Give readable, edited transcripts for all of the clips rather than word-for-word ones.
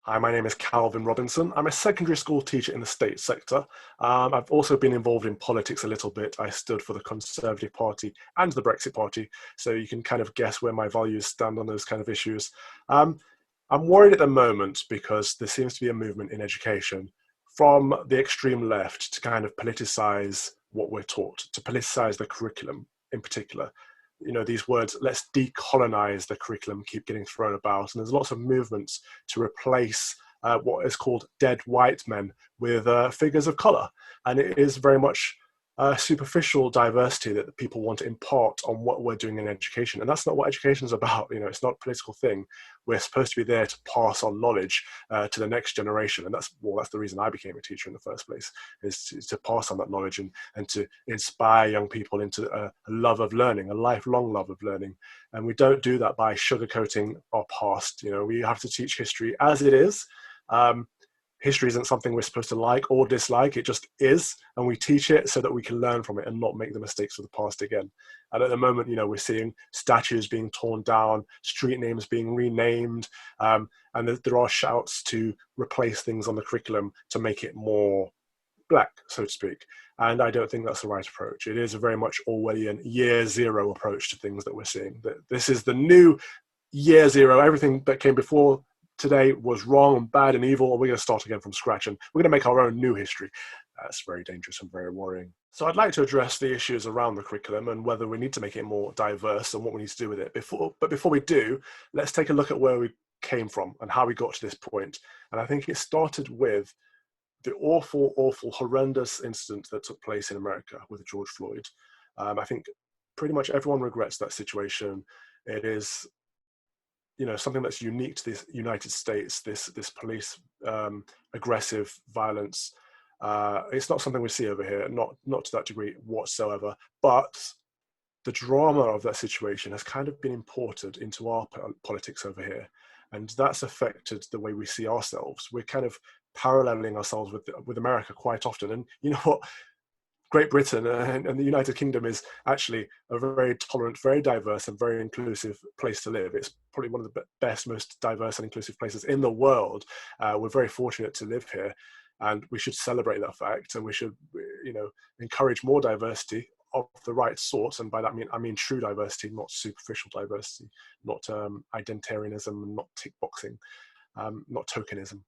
Hi, my name is Calvin Robinson. I'm a secondary school teacher in the state sector. I've also been involved in politics a little bit. I stood for the Conservative Party and the Brexit Party, so you can kind of guess where my values stand on those kind of issues. Um, I'm worried at the moment because there seems to be a movement in education from the extreme left to kind of politicize what we're taught, to politicize the curriculum in particular. You know, these words, let's decolonize the curriculum, keep getting thrown about. And there's lots of movements to replace what is called dead white men with figures of color. And it is very much superficial diversity that people want to impart on what we're doing in education. And that's not what education is about. You know, it's not a political thing. We're supposed to be there to pass on knowledge to the next generation. And that's the reason I became a teacher in the first place, is to pass on that knowledge and to inspire young people into a love of learning, a lifelong love of learning. And we don't do that by sugarcoating our past. You know, we have to teach history as it is. History isn't something we're supposed to like or dislike, it just is, and we teach it so that we can learn from it and not make the mistakes of the past again. And at the moment, you know, we're seeing statues being torn down, street names being renamed, and there are shouts to replace things on the curriculum to make it more black, so to speak. And I don't think that's the right approach. It is a very much Orwellian year zero approach to things that we're seeing. That this is the new year zero. Everything that came before today was wrong and bad and evil, and we're going to start again from scratch, and we're going to make our own new history. That's very dangerous and very worrying. So I'd like to address the issues around the curriculum and whether we need to make it more diverse and what we need to do with it. But before we do, let's take a look at where we came from and how we got to this point. And I think it started with the awful, horrendous incident that took place in America with George Floyd. I think pretty much everyone regrets that situation. It is, you know, something that's unique to the United States, this police aggressive violence. It's not something we see over here, not to that degree whatsoever, but the drama of that situation has kind of been imported into our politics over here. And that's affected the way we see ourselves. We're kind of paralleling ourselves with America quite often. And you know what? Great Britain and the United Kingdom is actually a very tolerant, very diverse and very inclusive place to live. It's probably one of the best, most diverse and inclusive places in the world. We're very fortunate to live here, and we should celebrate that fact, and we should, you know, encourage more diversity of the right sort. And by that I mean true diversity, not superficial diversity, not identitarianism, not tick boxing, not tokenism.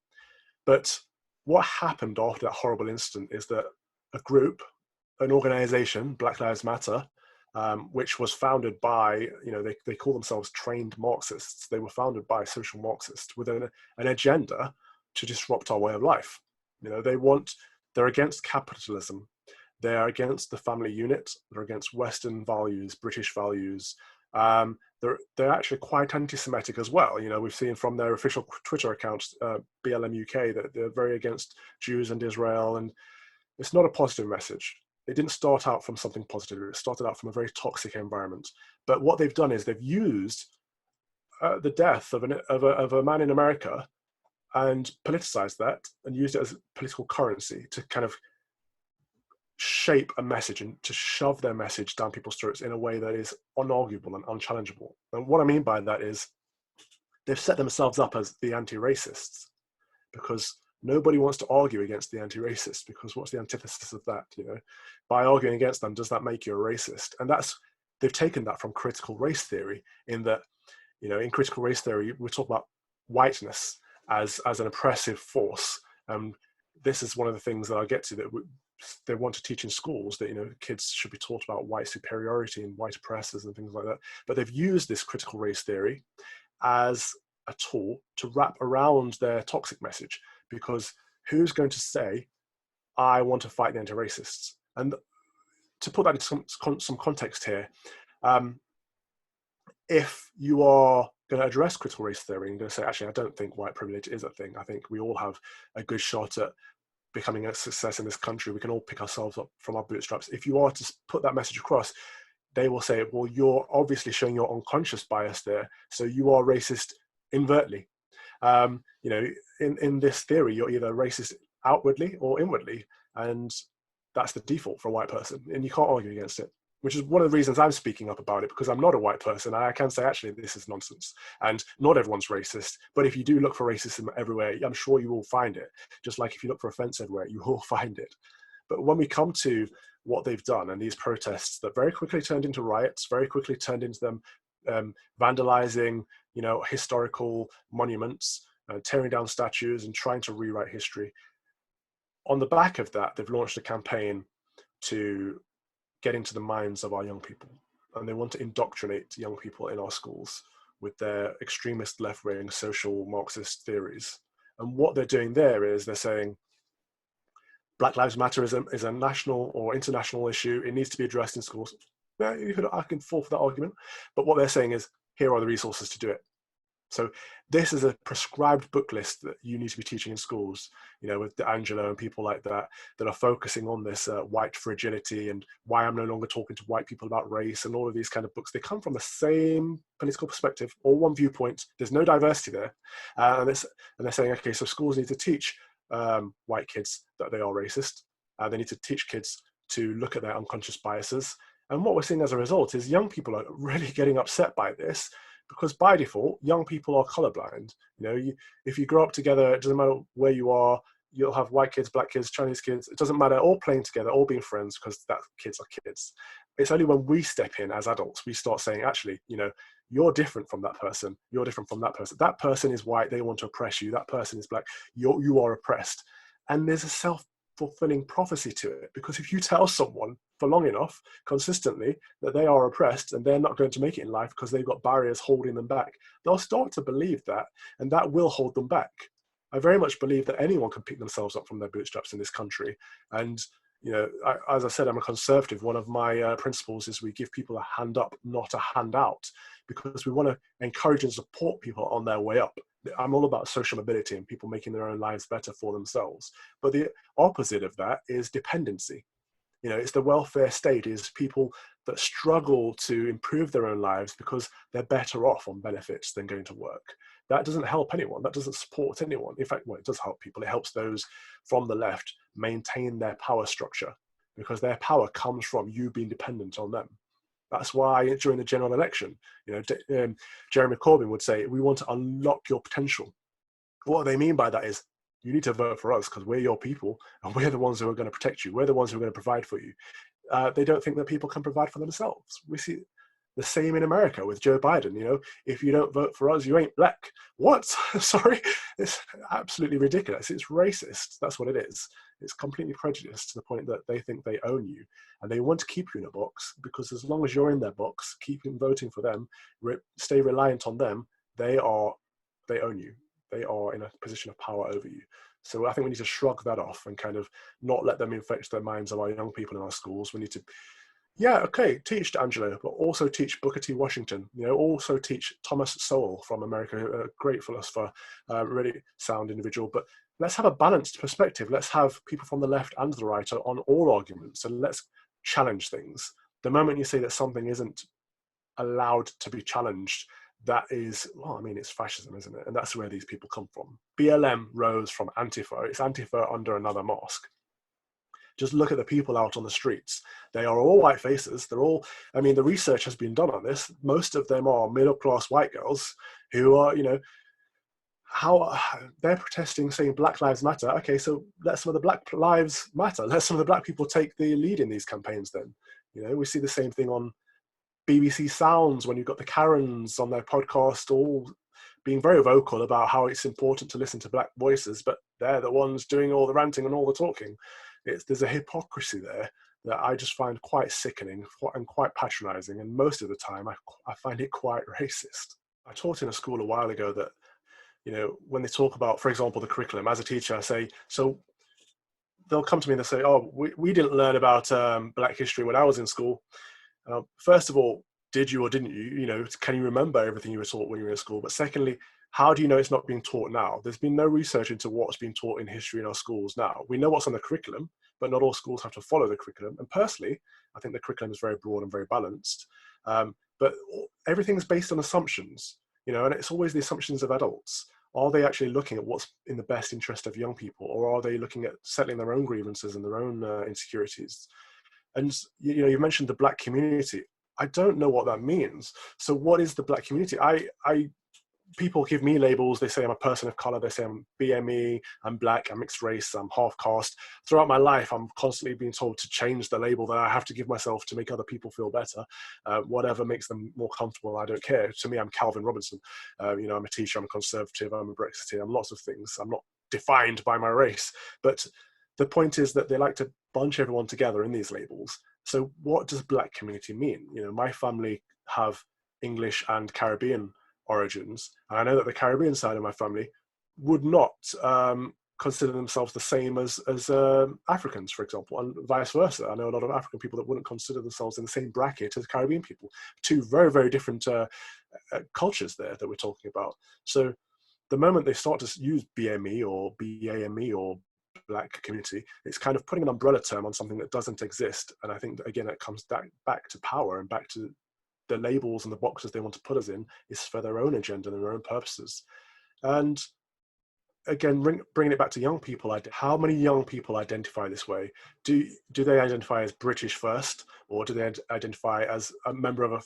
But what happened after that horrible incident is that a group, an organization, Black Lives Matter, which was founded by, you know, they call themselves trained Marxists. They were founded by social Marxists with an agenda to disrupt our way of life. You know, they're against capitalism. They're against the family unit. They're against Western values, British values. They're actually quite anti-Semitic as well. You know, we've seen from their official Twitter accounts, BLM UK, that they're very against Jews and Israel, and it's not a positive message. It didn't start out from something positive. It started out from a very toxic environment. But what they've done is they've used the death of a man in America and politicized that and used it as political currency to kind of shape a message and to shove their message down people's throats in a way that is unarguable and unchallengeable. And what I mean by that is they've set themselves up as the anti-racists, because nobody wants to argue against the anti-racists, because what's the antithesis of that? You know, by arguing against them, does that make you a racist? And they've taken that from critical race theory, in that, you know, in critical race theory, we talk about whiteness as an oppressive force. This is one of the things that I get to, that they want to teach in schools, that, you know, kids should be taught about white superiority and white oppressors and things like that. But they've used this critical race theory as a tool to wrap around their toxic message, because who's going to say, I want to fight the anti-racists? And to put that into some context here, if you are going to address critical race theory and going to say, actually, I don't think white privilege is a thing. I think we all have a good shot at becoming a success in this country. We can all pick ourselves up from our bootstraps. If you are to put that message across, they will say, well, you're obviously showing your unconscious bias there, so you are racist invertly. You know, in this theory, you're either racist outwardly or inwardly, and that's the default for a white person, and you can't argue against it. which is one of the reasons I'm speaking up about it, because I'm not a white person. I can say, actually, this is nonsense. And not everyone's racist. But if you do look for racism everywhere, I'm sure you will find it. Just like if you look for offense everywhere, you will find it. But when we come to what they've done and these protests that very quickly turned into riots, very quickly turned into them vandalizing, historical monuments, tearing down statues and trying to rewrite history. On the back of that, they've launched a campaign to get into the minds of our young people. And they want to indoctrinate young people in our schools with their extremist left-wing social Marxist theories. And what they're doing there is they're saying, Black Lives Matter is a national or international issue. It needs to be addressed in schools. Yeah, I can fall for that argument. But what they're saying is, here are the resources to do it. So this is a prescribed book list that you need to be teaching in schools, with D'Angelo and people like that are focusing on this white fragility and why I'm no longer talking to white people about race and all of these kind of books. They come from the same political perspective or one viewpoint. There's no diversity there. And they're saying, okay, so schools need to teach white kids that they are racist. They need to teach kids to look at their unconscious biases. And what we're seeing as a result is young people are really getting upset by this, because by default, young people are colorblind. If you grow up together, it doesn't matter where you are, you'll have white kids, black kids, Chinese kids, it doesn't matter, all playing together, all being friends, because that kids are kids. It's only when we step in as adults, we start saying, actually, you're different from that person, you're different from that person. That person is white, they want to oppress you. That person is black, you are oppressed. And there's a self-fulfilling prophecy to it, because if you tell someone for long enough, consistently, that they are oppressed and they're not going to make it in life because they've got barriers holding them back, they'll start to believe that, and that will hold them back. I very much believe that anyone can pick themselves up from their bootstraps in this country. And, as I said, I'm a conservative. One of my principles is we give people a hand up, not a handout, because we want to encourage and support people on their way up. I'm all about social mobility and people making their own lives better for themselves. But the opposite of that is dependency. It's the welfare state, is people that struggle to improve their own lives because they're better off on benefits than going to work. That doesn't help anyone. That doesn't support anyone. In fact, it does help people. It helps those from the left maintain their power structure, because their power comes from you being dependent on them. That's why during the general election, Jeremy Corbyn would say, we want to unlock your potential. What they mean by that is, you need to vote for us because we're your people and we're the ones who are going to protect you. We're the ones who are going to provide for you. They don't think that people can provide for themselves. We see the same in America with Joe Biden. If you don't vote for us, you ain't black. What? Sorry? It's absolutely ridiculous. It's racist. That's what it is. It's completely prejudiced to the point that they think they own you and they want to keep you in a box, because as long as you're in their box, keep voting for them, stay reliant on them, they own you. They are in a position of power over you. So I think we need to shrug that off and kind of not let them infect the minds of our young people in our schools. We need to, teach D'Angelo, but also teach Booker T. Washington. Also teach Thomas Sowell from America, a great philosopher, really sound individual. But let's have a balanced perspective. Let's have people from the left and the right on all arguments, and let's challenge things. The moment you say that something isn't allowed to be challenged, that is, it's fascism, isn't it? And that's where these people come from. BLM rose from Antifa. It's Antifa under another mask. Just look at the people out on the streets. They are all white faces. They're all, the research has been done on this. Most of them are middle-class white girls who are, how they're protesting, saying Black Lives Matter. Okay, so let some of the Black Lives Matter. Let some of the Black people take the lead in these campaigns then. We see the same thing on BBC Sounds when you've got the Karens on their podcast all being very vocal about how it's important to listen to Black voices, but they're the ones doing all the ranting and all the talking. There's a hypocrisy there that I just find quite sickening and quite patronizing, and most of the time I find it quite racist. I taught in a school a while ago that, when they talk about, for example, the curriculum, as a teacher, I say, so they'll come to me and they'll say, oh, we didn't learn about Black history when I was in school. First of all, did you or didn't you? Can you remember everything you were taught when you were in school? But secondly, how do you know it's not being taught now? There's been no research into what's being taught in history in our schools now. We know what's on the curriculum, but not all schools have to follow the curriculum. And personally, I think the curriculum is very broad and very balanced. But everything's based on assumptions, and it's always the assumptions of adults. Are they actually looking at what's in the best interest of young people, or are they looking at settling their own grievances and their own insecurities? And you mentioned the Black community. I don't know what that means. So what is the Black community? People give me labels. They say I'm a person of color. They say I'm BME, I'm Black, I'm mixed race, I'm half caste. Throughout my life, I'm constantly being told to change the label that I have to give myself to make other people feel better. Whatever makes them more comfortable, I don't care. To me, I'm Calvin Robinson. I'm a teacher, I'm a conservative, I'm a Brexiteer, I'm lots of things. I'm not defined by my race. But the point is that they like to bunch everyone together in these labels. So what does Black community mean? My family have English and Caribbean origins. And I know that the Caribbean side of my family would not consider themselves the same as Africans, for example, and vice versa. I know a lot of African people that wouldn't consider themselves in the same bracket as Caribbean people. Two very, very different cultures there that we're talking about. So the moment they start to use BME or BAME or Black community, it's kind of putting an umbrella term on something that doesn't exist. And I think that, again, it comes back to power and back to the labels and the boxes they want to put us in is for their own agenda and their own purposes. And again, bringing it back to young people, how many young people identify this way? Do they identify as British first, or do they identify as a member of a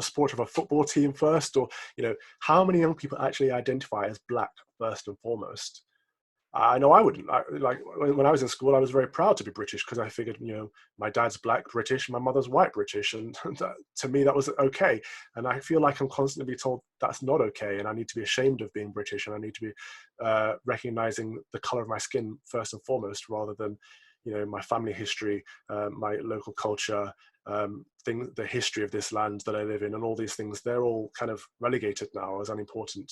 sport of a football team first? Or, how many young people actually identify as Black first and foremost? I know I wouldn't. When I was in school, I was very proud to be British because I figured, my dad's Black British, my mother's white British, and to me that was okay. And I feel like I'm constantly being told that's not okay, and I need to be ashamed of being British, and I need to be recognizing the color of my skin first and foremost, rather than, my family history, my local culture, the history of this land that I live in, and all these things. They're all kind of relegated now as unimportant.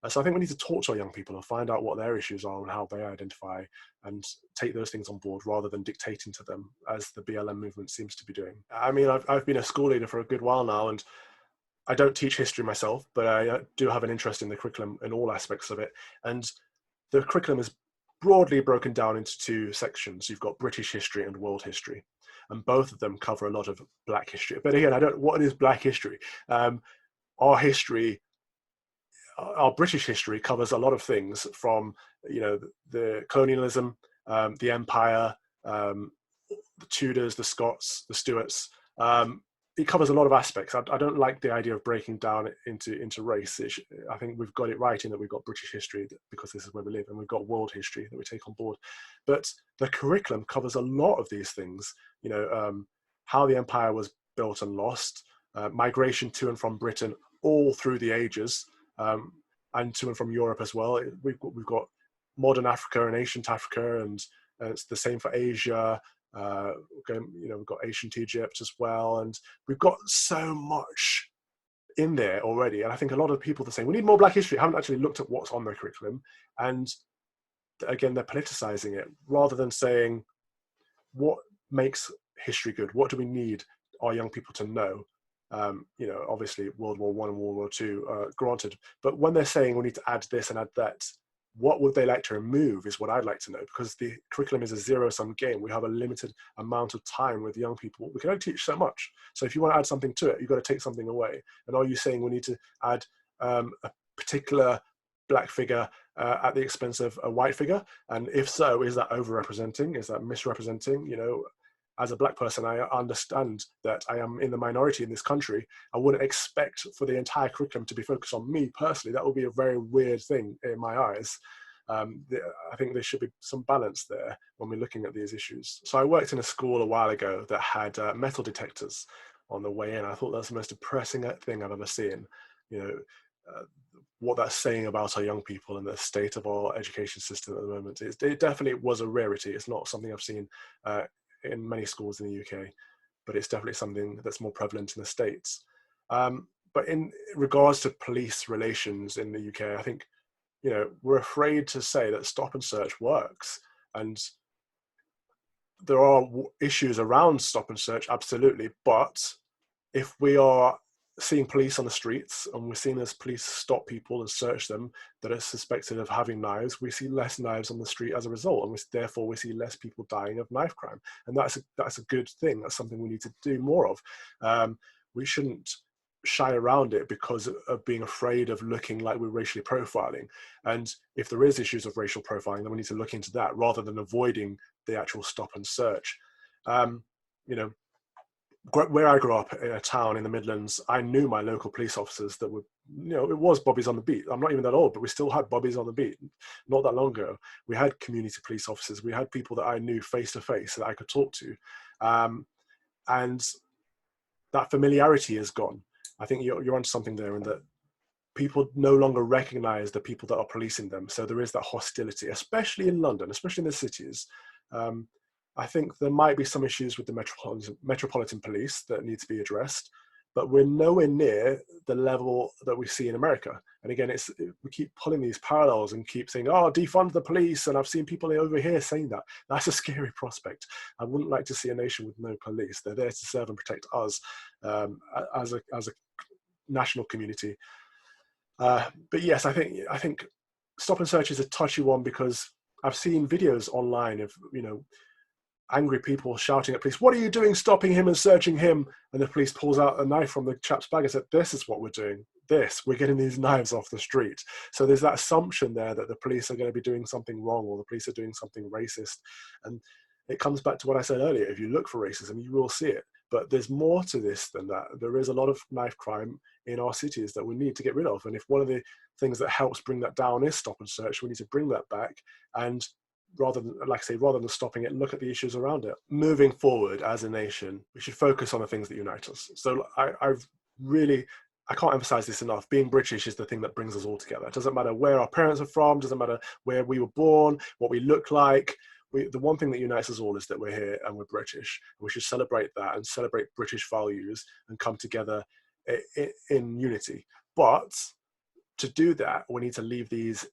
So I think we need to talk to our young people and find out what their issues are and how they identify, and take those things on board rather than dictating to them, as the BLM movement seems to be doing. I mean, I've been a school leader for a good while now, and I don't teach history myself, but I do have an interest in the curriculum in all aspects of it. And the curriculum is broadly broken down into two sections. You've got British history and world history, and both of them cover a lot of Black history. But again, what is Black history? Our history, our British history covers a lot of things from, the colonialism, the empire, the Tudors, the Scots, the Stuarts. It covers a lot of aspects. I don't like the idea of breaking down into race. I think we've got it right in that we've got British history because this is where we live, and we've got world history that we take on board. But the curriculum covers a lot of these things. How the empire was built and lost, migration to and from Britain all through the ages. And to and from Europe as well. We've got modern Africa and ancient Africa, and it's the same for Asia. We've got ancient Egypt as well, and we've got so much in there already. And I think a lot of people are saying we need more Black history, haven't actually looked at what's on their curriculum, and again, they're politicizing it rather than saying what makes history good. What do we need our young people to know? Obviously World War I and World War II, granted, but when they're saying we need to add this and add that, what would they like to remove is what I'd like to know, because the curriculum is a zero-sum game. We have a limited amount of time with young people. We can only teach so much. So if you want to add something to it, you've got to take something away. And are you saying we need to add a particular Black figure at the expense of a white figure? And if so, is that overrepresenting? Is that misrepresenting? As a Black person, I understand that I am in the minority in this country. I wouldn't expect for the entire curriculum to be focused on me personally. That would be a very weird thing in my eyes. I think there should be some balance there when we're looking at these issues. So I worked in a school a while ago that had metal detectors on the way in. I thought that's the most depressing thing I've ever seen. What that's saying about our young people and the state of our education system at the moment. It definitely was a rarity. It's not something I've seen in many schools in the UK, but it's definitely something that's more prevalent in the States. But in regards to police relations in the UK, I think, we're afraid to say that stop and search works. And there are issues around stop and search, absolutely. But if we are seeing police on the streets and we're seeing as police stop people and search them that are suspected of having knives, we see less knives on the street as a result, and therefore we see less people dying of knife crime. And that's a good thing. That's something we need to do more of. We shouldn't shy around it because of being afraid of looking like we're racially profiling. And if there is issues of racial profiling, then we need to look into that rather than avoiding the actual stop and search. you know, where I grew up in a town in the Midlands, I knew my local police officers that were, you know, it was bobbies on the beat. I'm not even that old, but we still had bobbies on the beat. Not that long ago, we had community police officers. We had people that I knew face to face that I could talk to. And that familiarity is gone. I think you're onto something there, in that people no longer recognize the people that are policing them. So there is that hostility, especially in London, especially in the cities. I think there might be some issues with the metropolitan police that need to be addressed, but we're nowhere near the level that we see in America. And again, we keep pulling these parallels and keep saying, oh, defund the police. And I've seen people over here saying that. That's a scary prospect. I wouldn't like to see a nation with no police. They're there to serve and protect us as a national community. But yes, I think stop and search is a touchy one, because I've seen videos online of, you know, angry people shouting at police, what are you doing stopping him and searching him? And the police pulls out a knife from the chap's bag and said, this is what we're doing. We're getting these knives off the street. So there's that assumption there that the police are going to be doing something wrong, or the police are doing something racist. And it comes back to what I said earlier. If you look for racism, you will see it. But there's more to this than that. There is a lot of knife crime in our cities that we need to get rid of. And if one of the things that helps bring that down is stop and search, we need to bring that back. And rather than stopping it, look at the issues around it. Moving forward as a nation, we should focus on the things that unite us. So I can't emphasize this enough. Being British is the thing that brings us all together. It doesn't matter where our parents are from, doesn't matter where we were born, what we look like. The one thing that unites us all is that we're here and we're British. We should celebrate that and celebrate British values and come together in unity. But to do that, we need to leave these.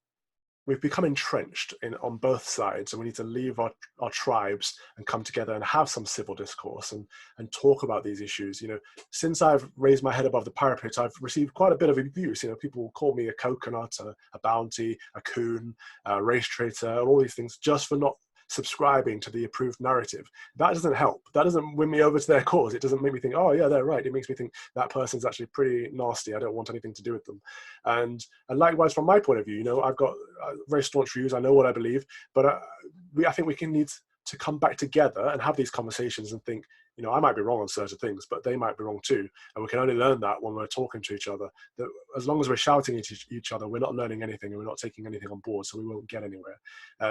We've become entrenched on both sides, and we need to leave our tribes and come together and have some civil discourse and talk about these issues. You know, since I've raised my head above the parapet, I've received quite a bit of abuse. You know, people call me a coconut, a bounty, a coon, a race traitor, and all these things just for not subscribing to the approved narrative. That doesn't help. That doesn't win me over to their cause. It doesn't make me think, oh yeah, they're right. It makes me think that person's actually pretty nasty. I don't want anything to do with them. And likewise, from my point of view, you know, I've got very staunch views. I know what I believe, but I think we need to come back together and have these conversations and think, you know, I might be wrong on certain things, but they might be wrong too. And we can only learn that when we're talking to each other. That as long as we're shouting at each other, we're not learning anything and we're not taking anything on board, so we won't get anywhere.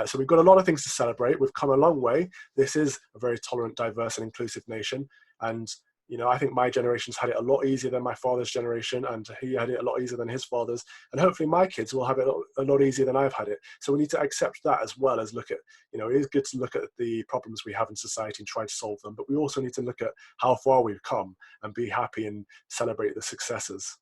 So we've got a lot of things to celebrate. We've come a long way. This is a very tolerant, diverse and inclusive nation. And you know, I think my generation's had it a lot easier than my father's generation, and he had it a lot easier than his father's. And hopefully my kids will have it a lot easier than I've had it. So we need to accept that, as well as look at, you know, it is good to look at the problems we have in society and try to solve them. But we also need to look at how far we've come and be happy and celebrate the successes.